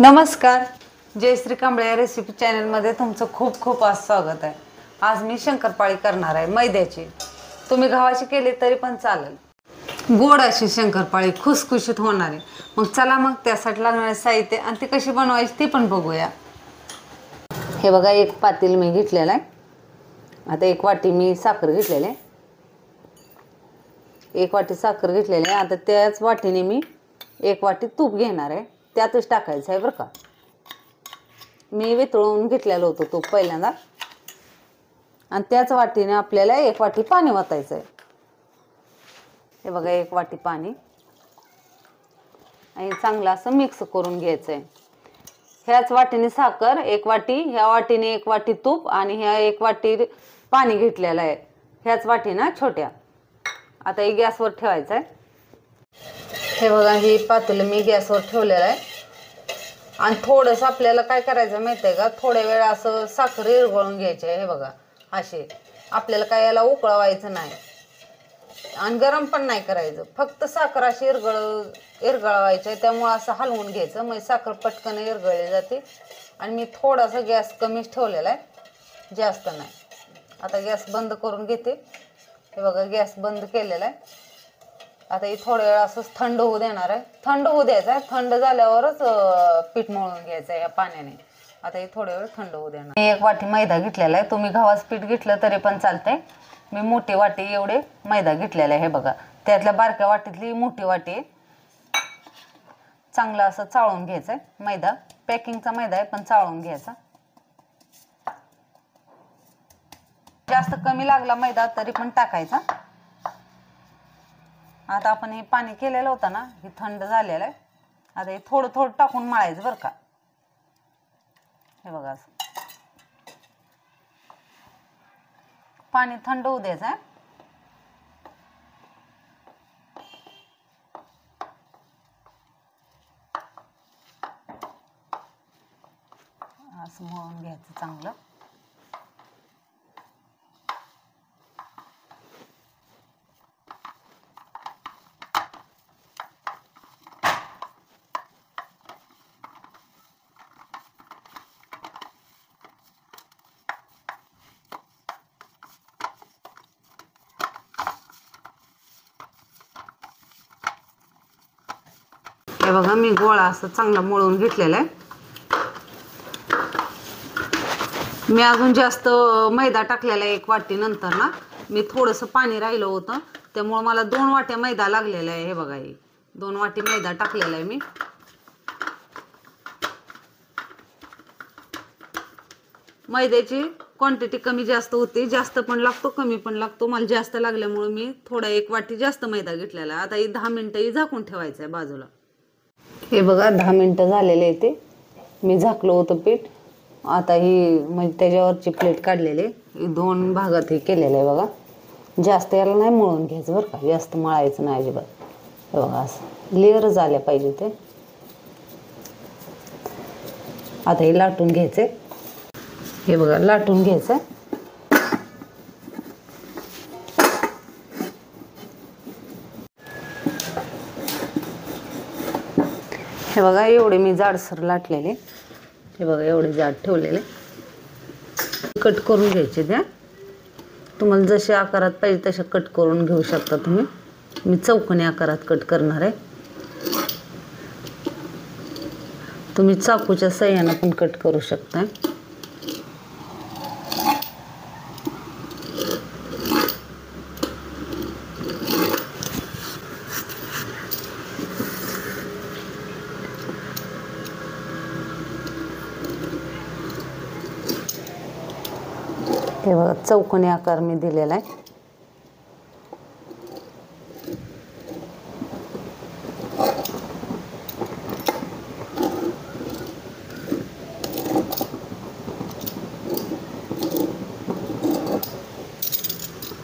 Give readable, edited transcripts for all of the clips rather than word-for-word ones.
नमस्कार, जयश्री कांबळे रेसिपी चॅनलमध्ये तुमचं खूप खूप स्वागत आहे। आज मी शंकरपाळी करणार आहे मैद्याची। तुम्ही गव्हाची केली तरी पण चालेल। गोड अशी शंकरपाळी खुसखुशीत होणार आहे। मग चला मग त्यासाठी लागणारे साहित्य आणि ती कशी बनवायची ते पण बघूया। हे बघा, एक पातेल मी घेतलेला आहे। आता एक वाटी मी साखर घेतलेली आहे। एक वाटी साखर घेतलेली आहे। आता त्याच वाटीने मी एक वाटी तूप घेणार आहे। त्यातच टाकायचं आहे बरं का। मी वितळून घेतलेलं होतं तूप पहिल्यांदा, आणि त्याच वाटीने आपल्याला एक वाटी पाणी ओतायचं आहे। हे बघा, एक वाटी पाणी आणि चांगलं असं मिक्स करून घ्यायचं आहे। ह्याच वाटीने साखर एक वाटी, ह्या वाटीने एक वाटी तूप आणि ह्या एक वाटी पाणी घेतलेलं आहे। ह्याच वाटीना छोट्या। आता हे गॅसवर ठेवायचं आहे। हे बघा, ही पातेलं मी गॅसवर ठेवलेलं आहे। आणि थोडंसं आपल्याला काय करायचं माहिती आहे का, थोड्या वेळ असं साखर विरघळून घ्यायची आहे। हे बघा, असे आपल्याला काय याला उकळवायचं नाही आणि गरम पण नाही करायचं, फक्त साखर अशी विरघळवायची आहे। त्यामुळे असं हलवून घ्यायचं, म्हणजे साखर पटकन विरघळली जाते। आणि मी थोडासा गॅस कमीच ठेवलेला आहे, जास्त नाही। आता गॅस बंद करून घेते। हे बघा, गॅस बंद केलेला आहे। आता हे थोड्या वेळ असं थंड होऊ देणार आहे। थंड होऊ द्यायचं आहे। थंड झाल्यावरच पीठ मळून घ्यायचं आहे या पाण्याने। आता हे थोड्या वेळ थंड होऊ देणार। मी एक वाटी मैदा घेतलेला आहे। तुम्ही गव्हाचं पीठ घेतलं तरी पण चालतंय। मी मोठी वाटी एवढे मैदा घेतलेला आहे। हे बघा, त्यातल्या बारक्या वाटीतली मोठी वाटी आहे। चांगलं असं चाळून घ्यायचं आहे मैदा। पॅकिंगचा मैदा आहे पण चाळून घ्यायचा। जास्त कमी लागला मैदा तरी पण टाकायचा। आता आपण हे पाणी केलेलं होतं ना, हे थंड झालेलं आहे। आता हे थोडं थोडं टाकून मळायचं बरं का। हे बघा, असं पाणी थंड होऊ द्यायचं आहे। असं मळून घ्यायचं चांगलं। हे बघा, मी गोळा असं चांगला मळून घेतलेला आहे। मी अजून जास्त मैदा टाकलेला आहे एक वाटी नंतर ना। मी थोडंसं पाणी राहिलं होतं, त्यामुळे मला 2 वाट्या मैदा लागलेला आहे। हे बघा, हे 2 वाटी मैदा टाकलेला आहे मी। मैद्याची क्वांटिटी कमी जास्त होते, जास्त पण लागतो कमी पण लागतो। मला जास्त लागल्यामुळे मी थोडा एक वाटी जास्त मैदा घेतलेला आहे। आता हे 10 मिनिटं झाकून ठेवायचं आहे बाजूला। हे बघा, 10 मिनिटं झालेले आहे ते। मी झाकलं होतं पीठ। आता ही म्हणजे त्याच्यावरची प्लेट काढलेली, 2 भागात हे केलेलं आहे बघा। जास्त याला नाही मळून घ्यायचं बरं का, जास्त मळायचं नाही अजिबात। हे बघा, असं लेअर झाले पाहिजे ते। आता हे लाटून घ्यायचे। हे बघा, लाटून घ्यायचं। हे बघा, एवढे मी जाडसर लाटलेले। हे बघा, एवढे जाड ठेवलेले। कट करून घ्यायचे द्या। तुम्हाला जसे आकारात पाहिजे तसे कट करून घेऊ शकता तुम्ही। मी चौकोनी आकारात कट करणार आहे। तुम्ही चाकूच्या साहाय्याने पण कट करू शकता। हे बघा, चौकोनी आकार मी दिलेला आहे।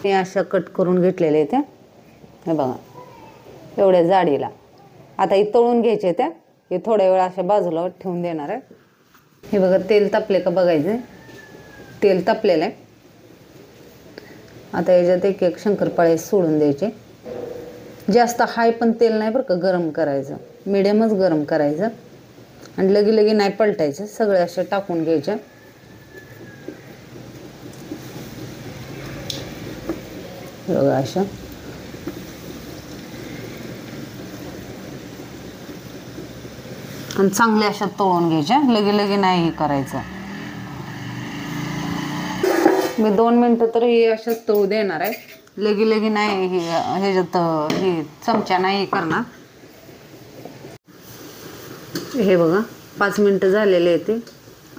मी अशा कट करून घेतलेले त्या। हे बघा, एवढ्या जाडीला। आता हे तळून घ्यायचे त्या। हे थोड्या वेळ अशा बाजूला ठेवून देणार आहे। हे बघा, तेल तापले का बघायचं। तेल तापलेलं आहे। आता याच्यात एक एक शंकरपाळे सोडून द्यायचे। जास्त हाय पण तेल नाही बरं का गरम करायचं, मिडियमच गरम करायचं। आणि लगी लगी नाही पलटायचं, सगळे असे टाकून घ्यायचे. बघा अशा. आणि चांगले अशा तळून घ्यायच्या, लगी लगी नाही हे करायचं. मी 2 मिनिटं तर हे अशाच तळू देणार आहे, लगी लगी नाही हे ह्याच्यात हे चमचा नाही करणार. हे बघा 5 मिनिटं झालेले आहे, ते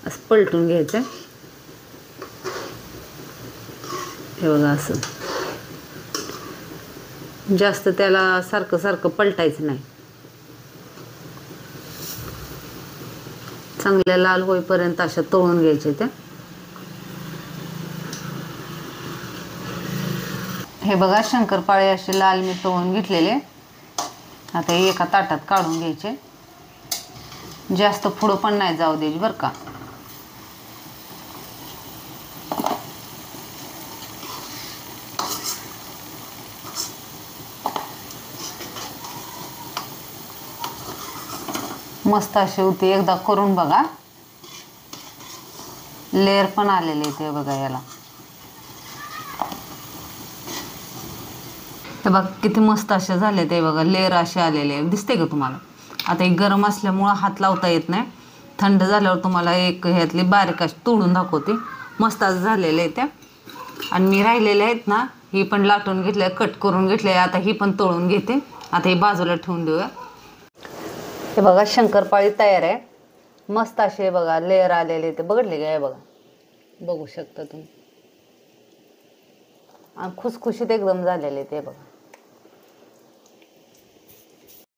असं पलटून घ्यायचं. हे बघा असं जास्त त्याला सारखं सारखं पलटायचं नाही, चांगल्या लाल होईपर्यंत अशा तळून घ्यायचे त्या. हे बघा शंकरपाळे असे लाल मी तळून घेतलेले. आता हे एका ताटात काढून घ्यायचे, जास्त पुढं पण नाही जाऊ द्यायची बरं का. मस्त अशी होती, एकदा करून बघा. लेअर पण आलेले ते बघा याला. हे बघा किती मस्त असे झाले ते बघा, लेअर असे आलेले दिसते का तुम्हाला. आता एक गरम असल्यामुळं हात लावता येत नाही, थंड झाल्यावर तुम्हाला एक ह्यातली बारीक अशी तोडून दाखवते. मस्त असं झालेले आहे त्या. आणि मी राहिलेले आहेत ना, ही पण लाटून घेतले, कट करून घेतले. आता ही पण तळून घेते. आता ही बाजूला ठेवून देऊया. हे बघा शंकरपाळी तयार आहे. मस्त असे बघा लेअर आलेले ते बघितले का, हे बघा बघू शकता तुम्ही. आणि खुसखुशीत एकदम झालेले ते बघा.